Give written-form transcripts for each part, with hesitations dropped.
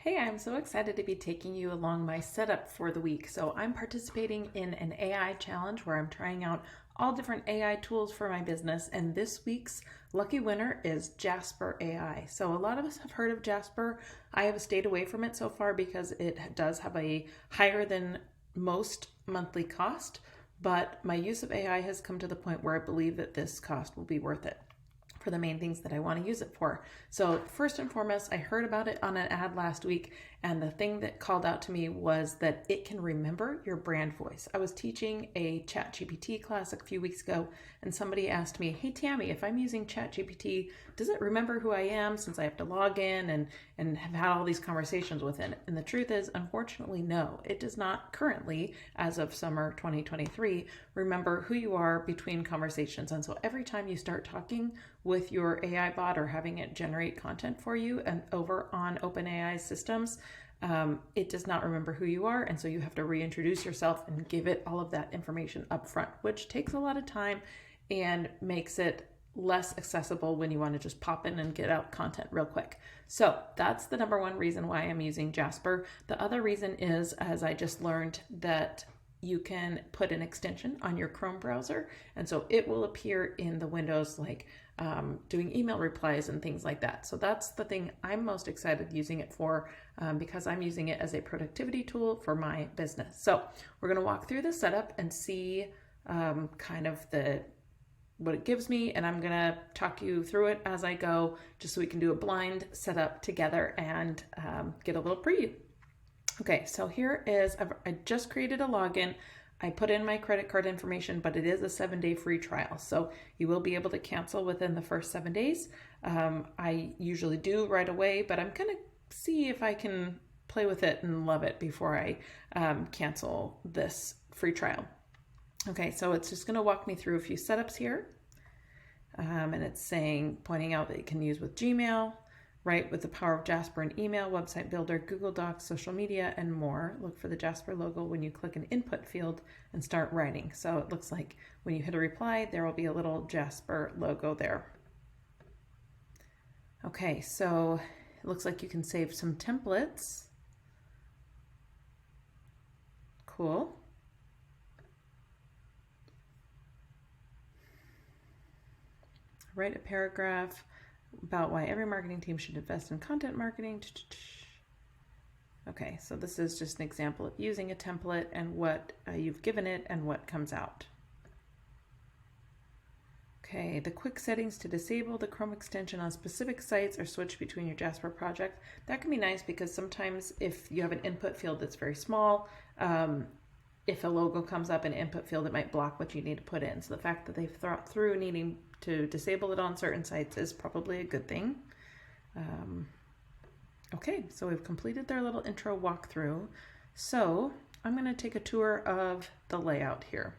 Hey, I'm so excited to be taking you along my setup for the week. So I'm participating in an AI challenge where I'm trying out all different AI tools for my business. And this week's lucky winner is Jasper AI. So a lot of us have heard of Jasper. I have stayed away from it so far because it does have a higher than most monthly cost. But my use of AI has come to the point where I believe that this cost will be worth it for the main things that I want to use it for. So first and foremost, I heard about it on an ad last week, and the thing that called out to me was that it can remember your brand voice. I was teaching a ChatGPT class a few weeks ago, and somebody asked me, "Hey Tammy, if I'm using ChatGPT, does it remember who I am since I have to log in and have had all these conversations with it?" And the truth is, unfortunately, no, it does not currently, as of summer 2023, remember who you are between conversations. And so every time you start talking with your AI bot or having it generate content for you and over on OpenAI's systems, it does not remember who you are. And so you have to reintroduce yourself and give it all of that information up front, which takes a lot of time and makes it less accessible when you want to just pop in and get out content real quick. So that's the number one reason why I'm using Jasper. The other reason is, as I just learned, that you can put an extension on your Chrome browser, and so it will appear in the windows like doing email replies and things like that. So that's the thing I'm most excited using it for, because I'm using it as a productivity tool for my business. So we're going to walk through the setup and see kind of what it gives me, and I'm going to talk you through it as I go, just so we can do a blind setup together and get a little preview. Okay, so here is, I just created a login. I put in my credit card information, but it is a 7-day free trial. So you will be able to cancel within the first 7 days. I usually do right away, but I'm gonna see if I can play with it and love it before I cancel this free trial. Okay, so it's just gonna walk me through a few setups here. And it's pointing out that you can use with Gmail, right, with the power of Jasper and email, website builder, Google Docs, social media, and more. Look for the Jasper logo when you click an input field and start writing. So it looks like when you hit a reply, there will be a little Jasper logo there. Okay, so it looks like you can save some templates. Cool. Write a paragraph about why every marketing team should invest in content marketing. Okay, so this is just an example of using a template and what you've given it and what comes out. Okay, the quick settings to disable the Chrome extension on specific sites or switch between your Jasper project. That can be nice because sometimes if you have an input field that's very small, if a logo comes up in input field, it might block what you need to put in. So the fact that they've thought through needing to disable it on certain sites is probably a good thing. Okay, so we've completed their little intro walkthrough. So I'm going to take a tour of the layout here.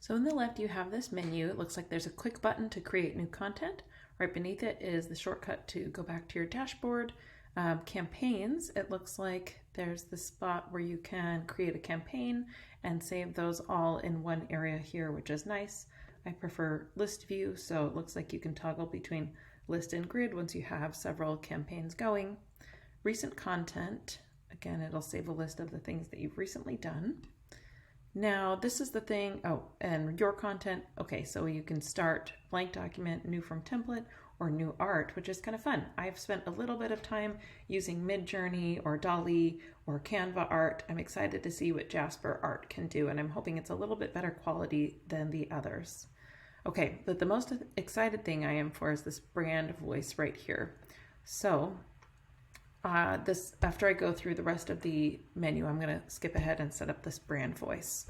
So in the left, you have this menu. It looks like there's a quick button to create new content. Right beneath it is the shortcut to go back to your dashboard. Campaigns, it looks like there's the spot where you can create a campaign and save those all in one area here, which is nice. I prefer list view, so it looks like you can toggle between list and grid once you have several campaigns going. Recent content, again, it'll save a list of the things that you've recently done. Now, this is the thing, and your content. Okay, so you can start blank document, new from template, or new art, which is kind of fun. I've spent a little bit of time using Midjourney or Dolly or Canva art. I'm excited to see what Jasper art can do, and I'm hoping it's a little bit better quality than the others. Okay, but the most excited thing I am for is this brand voice right here. So after I go through the rest of the menu, I'm going to skip ahead and set up this brand voice.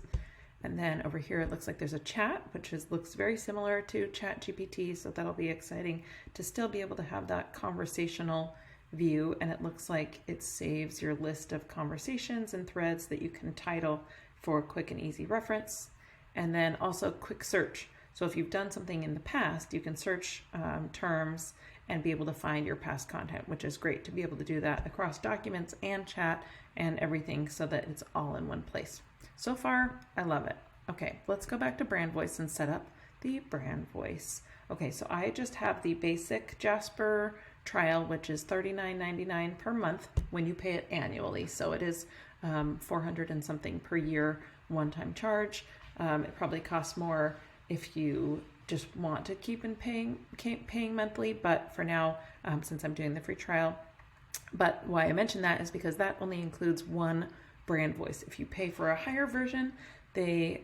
And then over here, it looks like there's a chat, which looks very similar to ChatGPT. So that'll be exciting to still be able to have that conversational view. And it looks like it saves your list of conversations and threads that you can title for quick and easy reference. And then also quick search. So if you've done something in the past, you can search terms and be able to find your past content, which is great to be able to do that across documents and chat and everything so that it's all in one place. So far, I love it. Okay, let's go back to brand voice and set up the brand voice. Okay, so I just have the basic Jasper trial, which is $39.99 per month when you pay it annually. So it is $400 and something per year one-time charge. It probably costs more if you just want to keep paying monthly, but for now, since I'm doing the free trial. But why I mention that is because that only includes one brand voice. If you pay for a higher version, they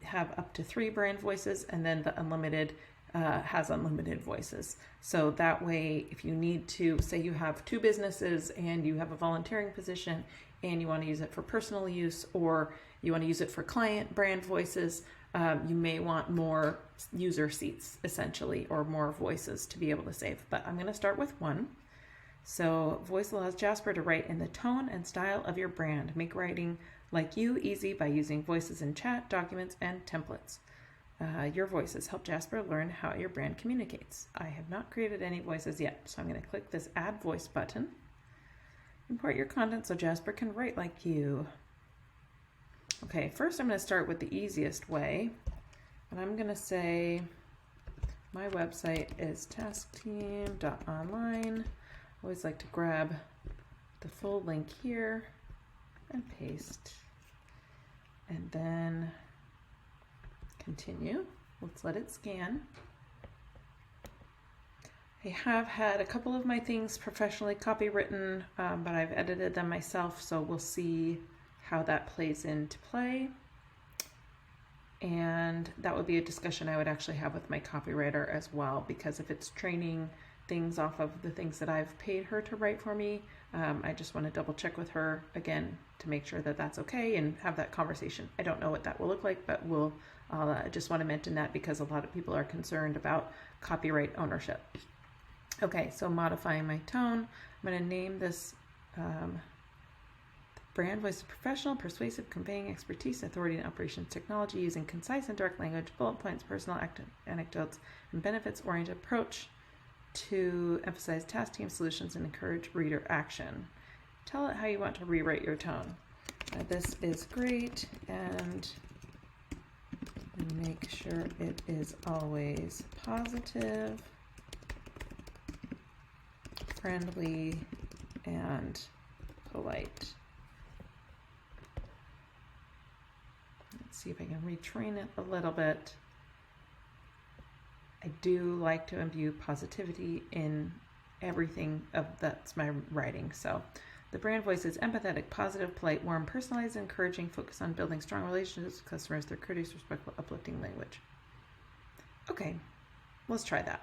have up to 3 brand voices, and then the unlimited has unlimited voices. So that way, if you need to, say you have 2 businesses and you have a volunteering position and you want to use it for personal use, or you want to use it for client brand voices, you may want more user seats essentially, or more voices to be able to save. But I'm going to start with 1. So voice allows Jasper to write in the tone and style of your brand. Make writing like you easy by using voices in chat, documents, and templates. Your voices help Jasper learn how your brand communicates. I have not created any voices yet, so I'm going to click this Add Voice button. Import your content so Jasper can write like you. Okay, first I'm going to start with the easiest way, and I'm going to say my website is taskteam.online. I always like to grab the full link here and paste, and then continue. Let's let it scan. I have had a couple of my things professionally copywritten, but I've edited them myself, so we'll see how that plays into play. And that would be a discussion I would actually have with my copywriter as well, because if it's training things off of the things that I've paid her to write for me, I just want to double check with her again to make sure that that's okay and have that conversation. I don't know what that will look like, but I just want to mention that because a lot of people are concerned about copyright ownership. Okay, so modifying my tone. I'm going to name this brand voice professional, persuasive, conveying expertise, authority, and operations technology, using concise and direct language, bullet points, personal anecdotes, and benefits-oriented approach to emphasize task team solutions and encourage reader action. Tell it how you want to rewrite your tone. This is great, and make sure it is always positive, friendly, and polite. Let's see if I can retrain it a little bit. I do like to imbue positivity in everything that's my writing. So the brand voice is empathetic, positive, polite, warm, personalized, encouraging, focus on building strong relationships with customers through courteous, respectful, uplifting language. Okay, let's try that.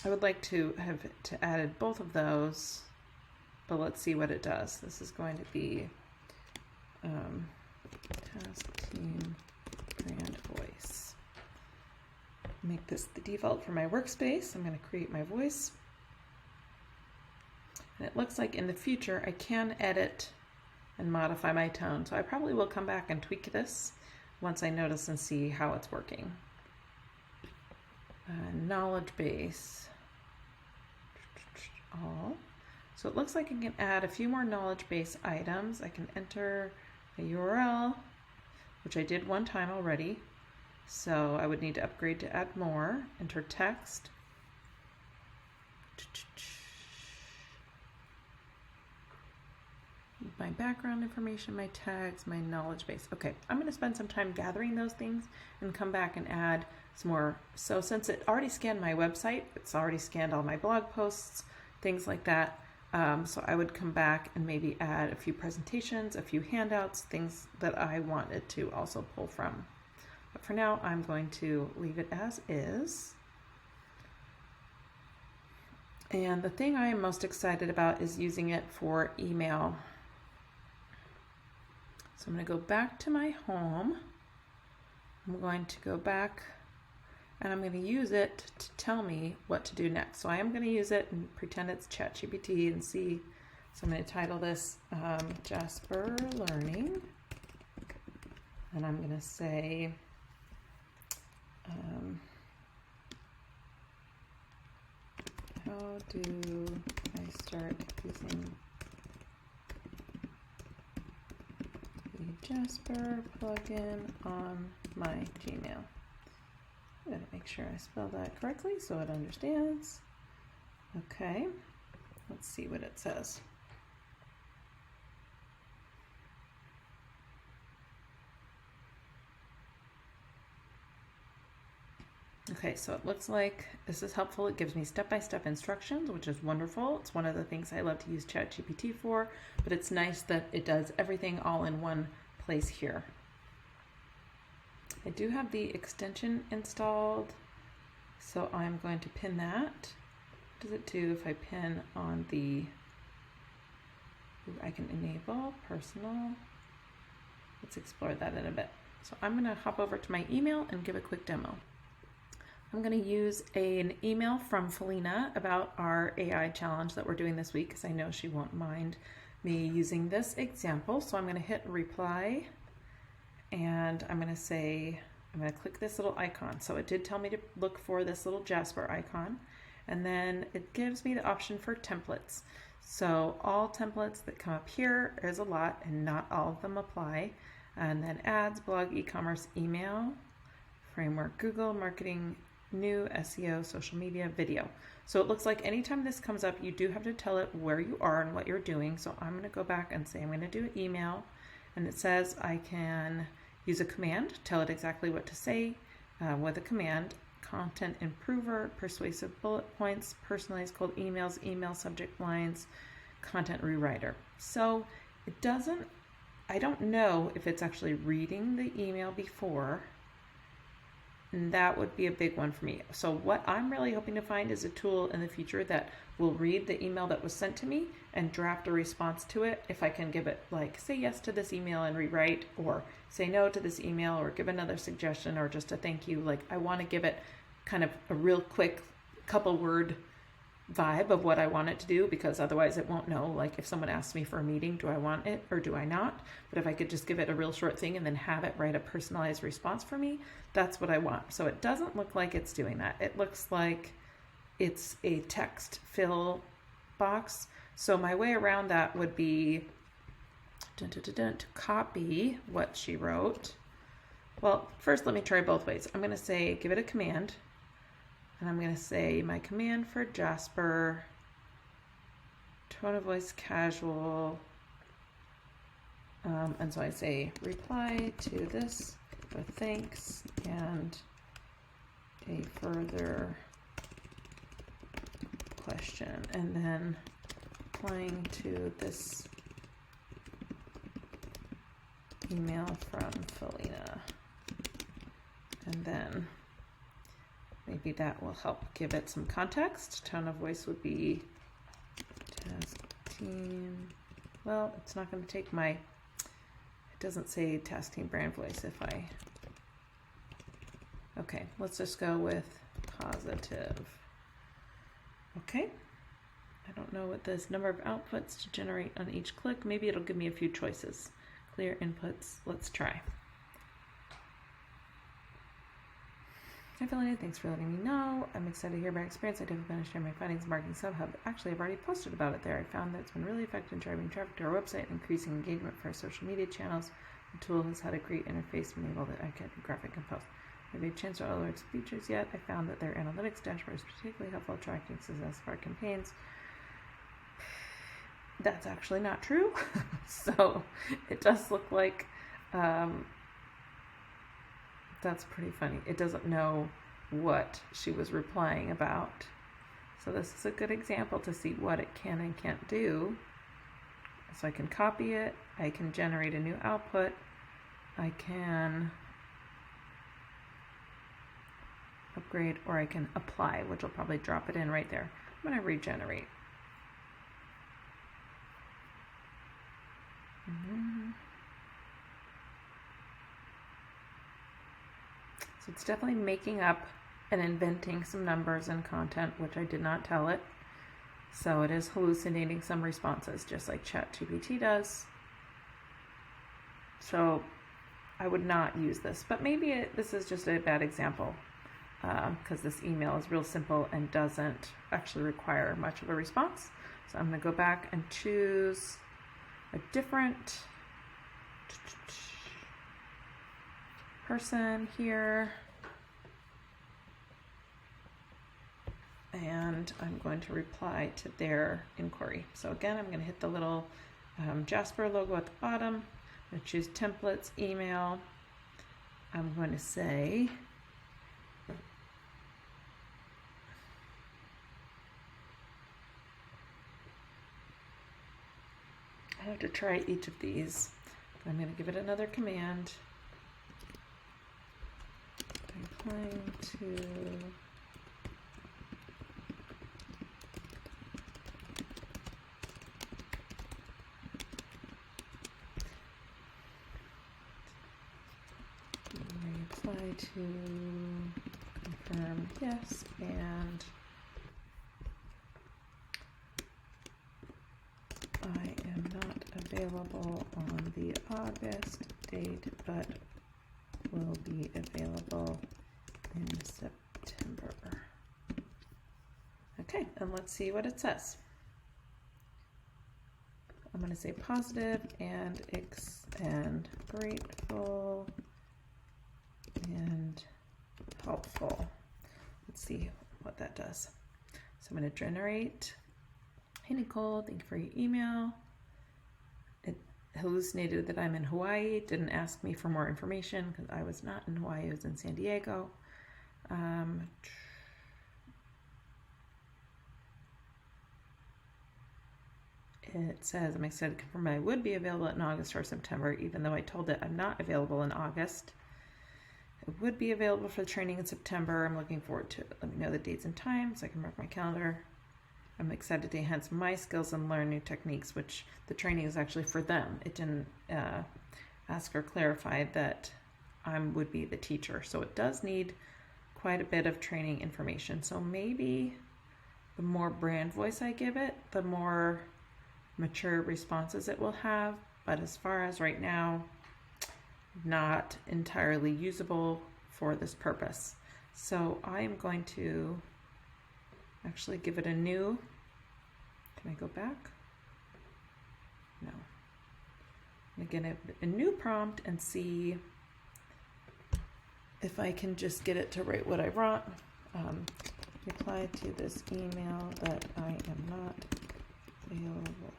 I would like to have added both of those, but let's see what it does. This is going to be task team brand voice. Make this the default for my workspace. I'm going to create my voice. And it looks like in the future I can edit and modify my tone. So I probably will come back and tweak this once I notice and see how it's working. Knowledge base. All. So it looks like I can add a few more knowledge base items. I can enter a URL, which I did one time already. So I would need to upgrade to add more. Enter text. My background information, my tags, my knowledge base. Okay, I'm going to spend some time gathering those things and come back and add some more. So since it already scanned my website, it's already scanned all my blog posts, things like that. So I would come back and maybe add a few presentations, a few handouts, things that I wanted to also pull from. But for now, I'm going to leave it as is. And the thing I am most excited about is using it for email. So I'm going to go back to my home. I'm going to go back and I'm going to use it to tell me what to do next. So I am going to use it and pretend it's ChatGPT and see. So I'm going to title this Jasper Learning. And I'm going to say, how do I start using the Jasper plugin on my Gmail? I'm going to make sure I spell that correctly so it understands. Okay, let's see what it says. Okay, so it looks like this is helpful. It gives me step-by-step instructions, which is wonderful. It's one of the things I love to use ChatGPT for, but it's nice that it does everything all in one place here. I do have the extension installed, so I'm going to pin that. What does it do if I pin on the, I can enable personal. Let's explore that in a bit. So I'm going to hop over to my email and give a quick demo. I'm going to use an email from Felina about our AI challenge that we're doing this week, because I know she won't mind me using this example. So I'm going to hit reply, and I'm going to click this little icon. So it did tell me to look for this little Jasper icon, and then it gives me the option for templates. So all templates that come up here, there's a lot, and not all of them apply. And then ads, blog, e-commerce, email, framework, Google, marketing, new, SEO, social media, video. So it looks like anytime this comes up, you do have to tell it where you are and what you're doing. So I'm going to go back and say I'm going to do an email, and it says I can use a command, tell it exactly what to say with a command: content improver, persuasive bullet points, personalized cold emails, email subject lines, content rewriter. So it doesn't, I don't know if it's actually reading the email before. And that would be a big one for me. So what I'm really hoping to find is a tool in the future that will read the email that was sent to me and draft a response to it. If I can give it, like, say yes to this email and rewrite, or say no to this email, or give another suggestion, or just a thank you. Like, I want to give it kind of a real quick couple word vibe of what I want it to do, because otherwise it won't know. Like, if someone asks me for a meeting, do I want it or do I not? But if I could just give it a real short thing and then have it write a personalized response for me, that's what I want. So it doesn't look like it's doing that. It looks like it's a text fill box. So my way around that would be to copy what she wrote. Well, first let me try both ways. I'm going to say, give it a command. And I'm going to say my command for Jasper, tone of voice casual. And so I say reply to this with thanks and a further question. And then replying to this email from Felina. And then maybe that will help give it some context. Tone of voice would be task team. Well, it's not going to take my, it doesn't say task team brand voice if I, okay, let's just go with positive. Okay. I don't know what this number of outputs to generate on each click. Maybe it'll give me a few choices. Clear inputs. Let's try. Hi Felina, thanks for letting me know. I'm excited to hear about your experience. I definitely plan to share my findings in Marketing Subhub. Actually, I've already posted about it there. I found that it's been really effective in driving traffic to our website and increasing engagement for our social media channels. The tool has had a great interface enabled that I can graphic and post. Have you changed our alerts features yet? I found that their analytics dashboard is particularly helpful tracking success of our campaigns. That's actually not true. So it does look like that's pretty funny. It doesn't know what she was replying about. So this is a good example to see what it can and can't do. So I can copy it. I can generate a new output. I can upgrade, or I can apply, which will probably drop it in right there. I'm going to regenerate. So it's definitely making up and inventing some numbers and content, which I did not tell it. So it is hallucinating some responses, just like ChatGPT does. So I would not use this, but maybe this is just a bad example, because this email is real simple and doesn't actually require much of a response. So I'm going to go back and choose a different person here. and I'm going to reply to their inquiry. So again, I'm going to hit the little Jasper logo at the bottom. I'm going to choose templates, email. I'm going to say, I have to try each of these. I'm going to give it another command. Replying to confirm yes, and I am not available on the August date, but will be available in September. Okay, and let's see what it says. I'm going to say positive and grateful and helpful. Let's see what that does. So I'm going to generate. Hey Nicole, thank you for your email. It hallucinated that I'm in Hawaii. Didn't ask me for more information because I was not in Hawaii. I was in San Diego. It says, I'm excited to confirm I would be available in August or September, even though I told it I'm not available in August. I would be available for the training in September. I'm looking forward to it. Let me know the dates and times so I can mark my calendar. I'm excited to enhance my skills and learn new techniques, which the training is actually for them. It didn't ask or clarify that I would be the teacher. So it does need quite a bit of training information. So maybe the more brand voice I give it, the more mature responses it will have. But as far as right now, not entirely usable for this purpose. So I am going to actually give it a new, can I go back? No. I'm going to get a new prompt and see if I can just get it to write what I want. Reply to this email that I am not available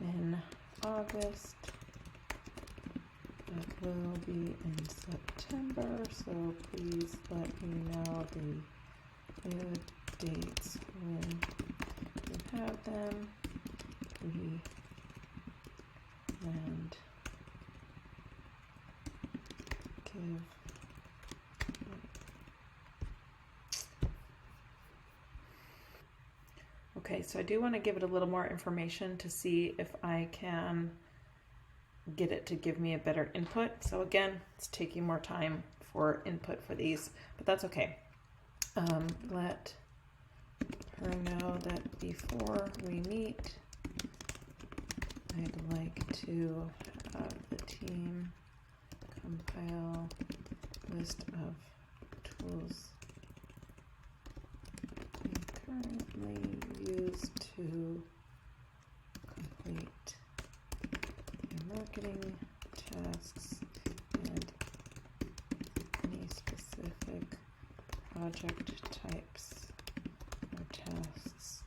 in August, but will be in September, so please let me know the good dates when you have them, and give Okay, so I do want to give it a little more information to see if I can get it to give me a better input. So again, it's taking more time for input for these, but that's okay. Let her know that before we meet, I'd like to have the team compile a list of tools we currently use to complete your marketing tasks and any specific project types or tasks.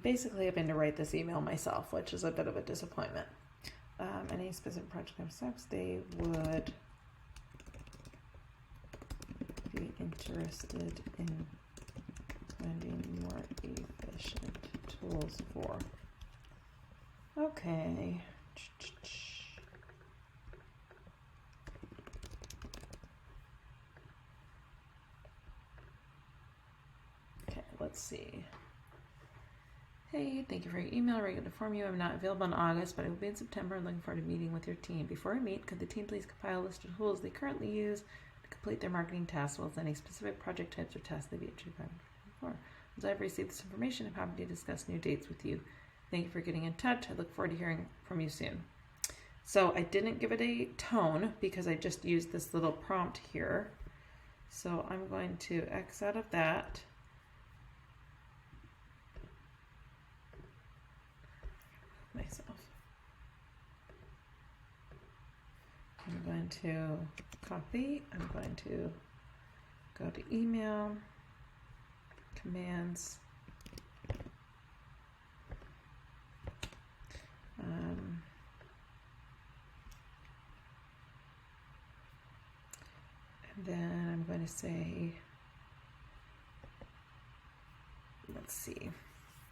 Basically, I've been to write this email myself, which is a bit of a disappointment. Any specific project types they would be interested in finding more efficient tools for. Okay. Okay, let's see. Hey, thank you for your email. Ready to inform you I'm not available in August, but I will be in September. I'm looking forward to meeting with your team. Before we meet, could the team please compile a list of tools they currently use to complete their marketing tasks, as well as any specific project types or tasks they've yet to before? As I've received this information, I'm happy to discuss new dates with you. Thank you for getting in touch. I look forward to hearing from you soon. So I didn't give it a tone because I just used this little prompt here. So I'm going to X out of that. Myself. I'm going to copy. I'm going to go to email, commands, and then I'm going to say, let's see.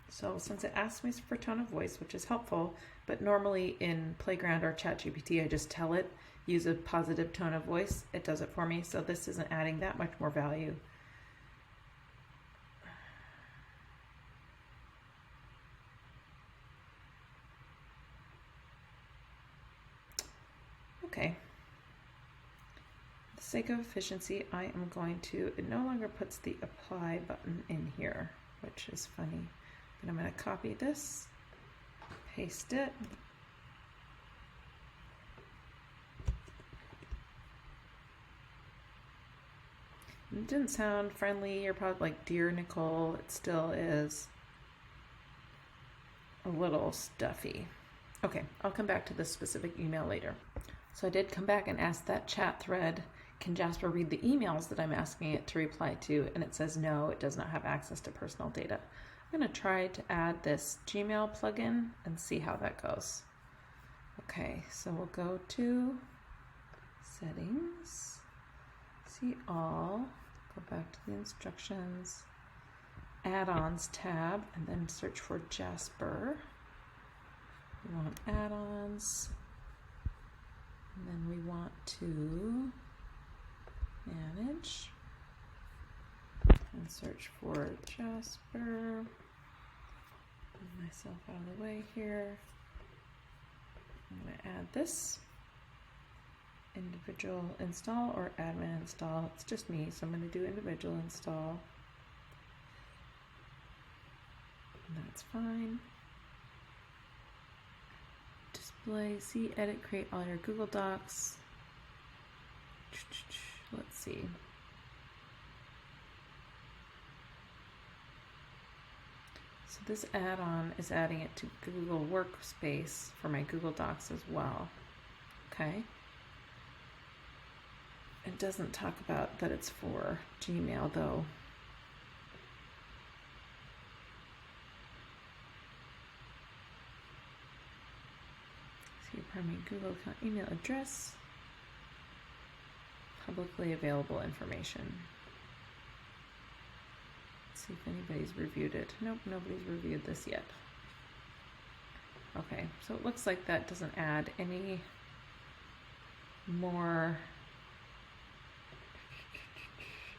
So since it asks me for tone of voice, which is helpful, but normally in Playground or ChatGPT, I just tell it, use a positive tone of voice. It does it for me. So this isn't adding that much more value. Okay. For the sake of efficiency, I am going to, it no longer puts the apply button in here, which is funny. But I'm going to copy this, paste it. It didn't sound friendly. You're probably like, dear Nicole, it still is a little stuffy. Okay, I'll come back to this specific email later. So I did come back and ask that chat thread, can Jasper read the emails that I'm asking it to reply to? And it says no, it does not have access to personal data. I'm going to try to add this Gmail plugin and see how that goes. Okay, so we'll go to settings, see all, go back to the instructions, add-ons tab, and then search for Jasper. We want add-ons, and then we want to manage and search for Jasper. Move myself out of the way here. I'm going to add this individual install or admin install. It's just me, so I'm going to do individual install. And that's fine. Display, see, edit, create all your Google Docs. Let's see. So this add-on is adding it to Google Workspace for my Google Docs as well. Okay. It doesn't talk about that it's for Gmail though. See your primary Google account email address. Publicly available information. Let's see if anybody's reviewed it. Nope, nobody's reviewed this yet. Okay, so it looks like that doesn't add any more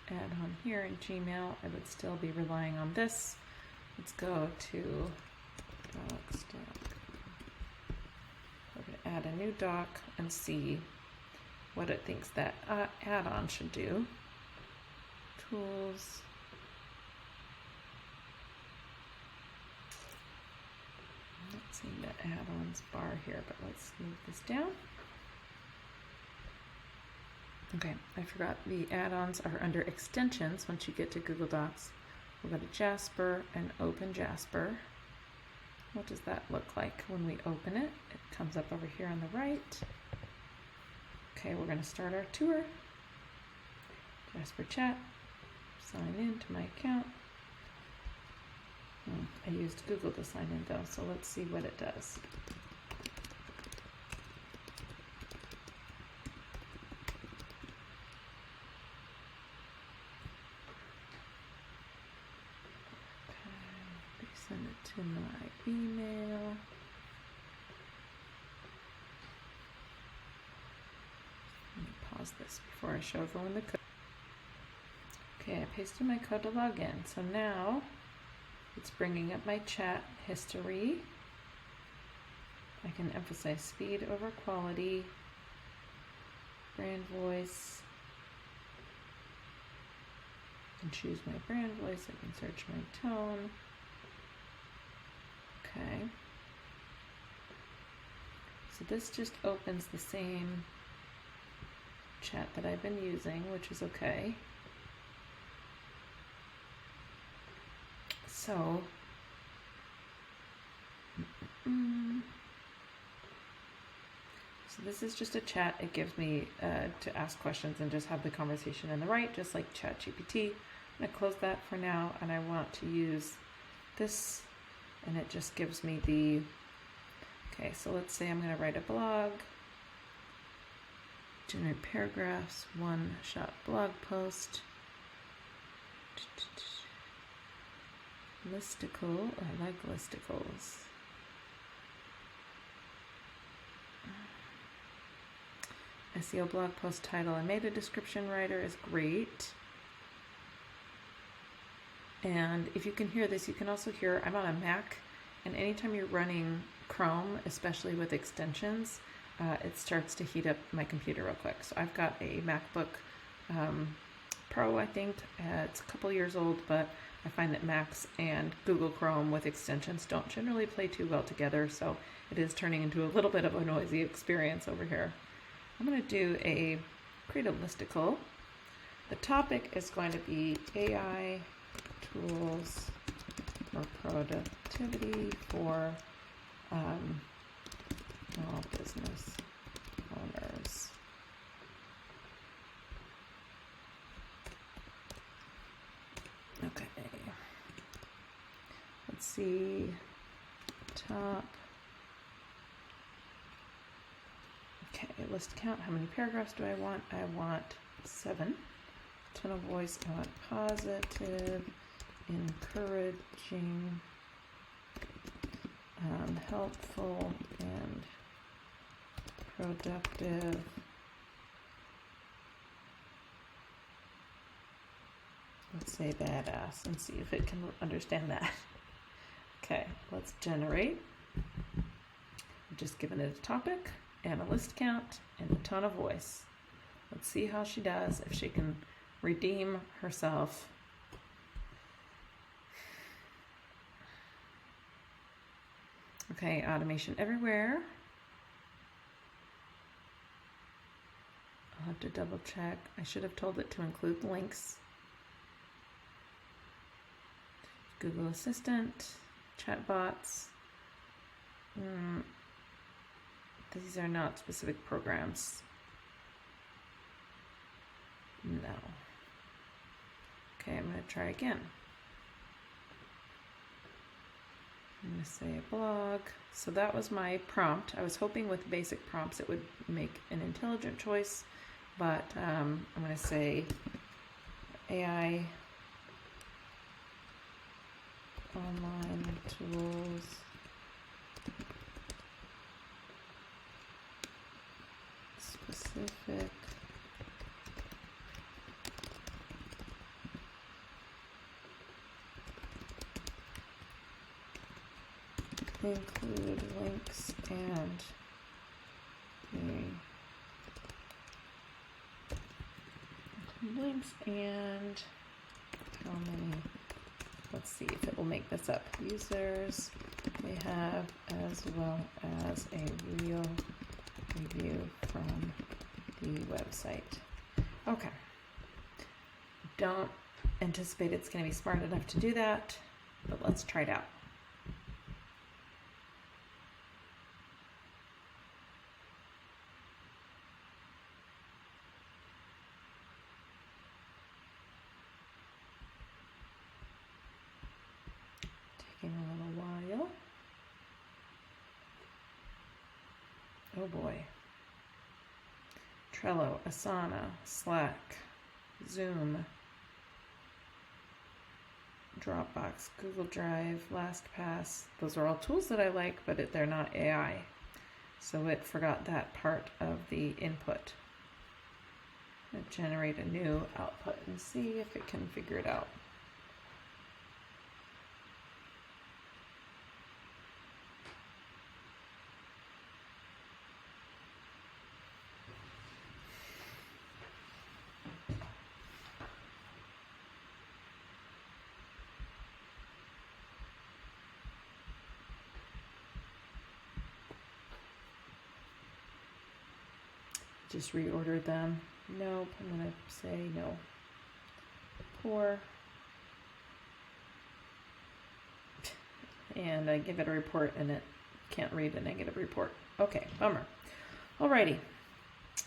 add-on here in Gmail. I would still be relying on this. Let's go to docs. We're going to add a new doc and see what it thinks that add-on should do. Tools. I'm not seeing the add-ons bar here, but let's move this down. Okay, I forgot the add-ons are under extensions. Once you get to Google Docs, we'll go to Jasper and open Jasper. What does that look like when we open it? It comes up over here on the right. Okay, we're going to start our tour. Jasper Chat, sign in to my account. I used Google to sign in though, so let's see what it does. Okay, send it to my email. Pause this before I show everyone the code. Okay, I pasted my code to log in. So now it's bringing up my chat history. I can emphasize speed over quality, brand voice. I can choose my brand voice. I can search my tone. Okay. So this just opens the same chat that I've been using, which is okay. So So this is just a chat. It gives me to ask questions and just have the conversation in the right, just like ChatGPT. I'm going to close that for now, and I want to use this, and it just gives me the, okay, so let's say I'm going to write a blog, generate paragraphs, one-shot blog post, listicle, I like listicles. SEO blog post title and meta description writer is great. And if you can hear this, you can also hear I'm on a Mac, and anytime you're running Chrome, especially with extensions, it starts to heat up my computer real quick. So I've got a MacBook Pro, I think. It's a couple years old, but I find that Macs and Google Chrome with extensions don't generally play too well together, so it is turning into a little bit of a noisy experience over here. I'm going to create a listicle. The topic is going to be AI tools for productivity for small business owners. Okay. Let's see. Top. Okay, list count. How many paragraphs do I want? I want 7. Tone of voice. I want positive, encouraging, helpful, and productive. Let's say badass and see if it can understand that. Okay, let's generate. I've just given it a topic and a list count and a tone of voice. Let's see how she does, if she can redeem herself. Okay, automation everywhere. I'll have to double check. I should have told it to include links. Google Assistant, chatbots. These are not specific programs. No. Okay, I'm going to try again. I'm going to say a blog. So that was my prompt. I was hoping with basic prompts it would make an intelligent choice, but I'm going to say AI online tools specific include links and how many, let's see if it will make this up, users they have, as well as a real review from the website. Okay. Don't anticipate it's going to be smart enough to do that, but let's try it out. Taking a little while. Oh boy. Trello, Asana, Slack, Zoom, Dropbox, Google Drive, LastPass. Those are all tools that I like, but they're not AI. So it forgot that part of the input. Let's generate a new output and see if it can figure it out. Just reordered them. Nope, I'm going to say no. Poor. And I give it a report and it can't read a negative report. Okay, bummer. Alrighty,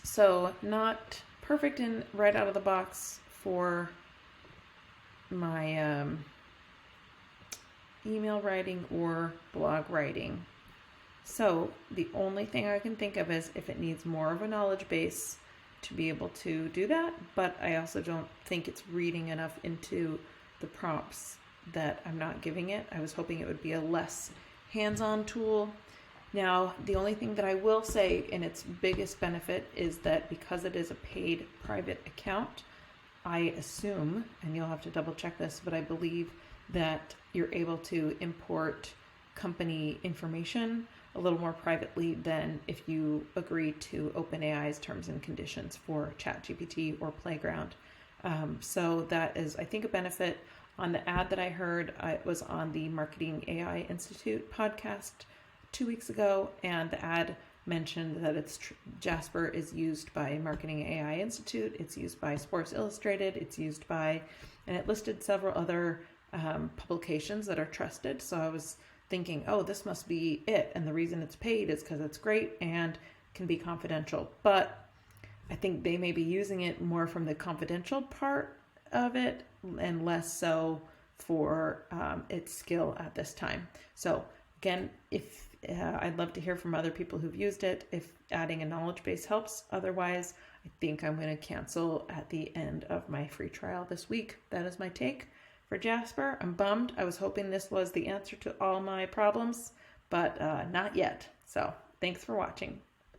so not perfect in right out of the box for my email writing or blog writing. So the only thing I can think of is if it needs more of a knowledge base to be able to do that, but I also don't think it's reading enough into the prompts that I'm not giving it. I was hoping it would be a less hands-on tool. Now, the only thing that I will say in its biggest benefit is that because it is a paid private account, I assume, and you'll have to double check this, but I believe that you're able to import company information a little more privately than if you agree to OpenAI's terms and conditions for ChatGPT or Playground. So that is, I think, a benefit. On the ad that I heard, it was on the Marketing AI Institute podcast 2 weeks ago, and the ad mentioned that Jasper is used by Marketing AI Institute, it's used by Sports Illustrated, it's used by, and it listed several other publications that are trusted. So I was thinking, oh, this must be it. And the reason it's paid is because it's great and can be confidential. But I think they may be using it more from the confidential part of it and less so for its skill at this time. So again, if I'd love to hear from other people who've used it, if adding a knowledge base helps. Otherwise, I think I'm going to cancel at the end of my free trial this week. That is my take for Jasper. I'm bummed. I was hoping this was the answer to all my problems, but not yet. So thanks for watching.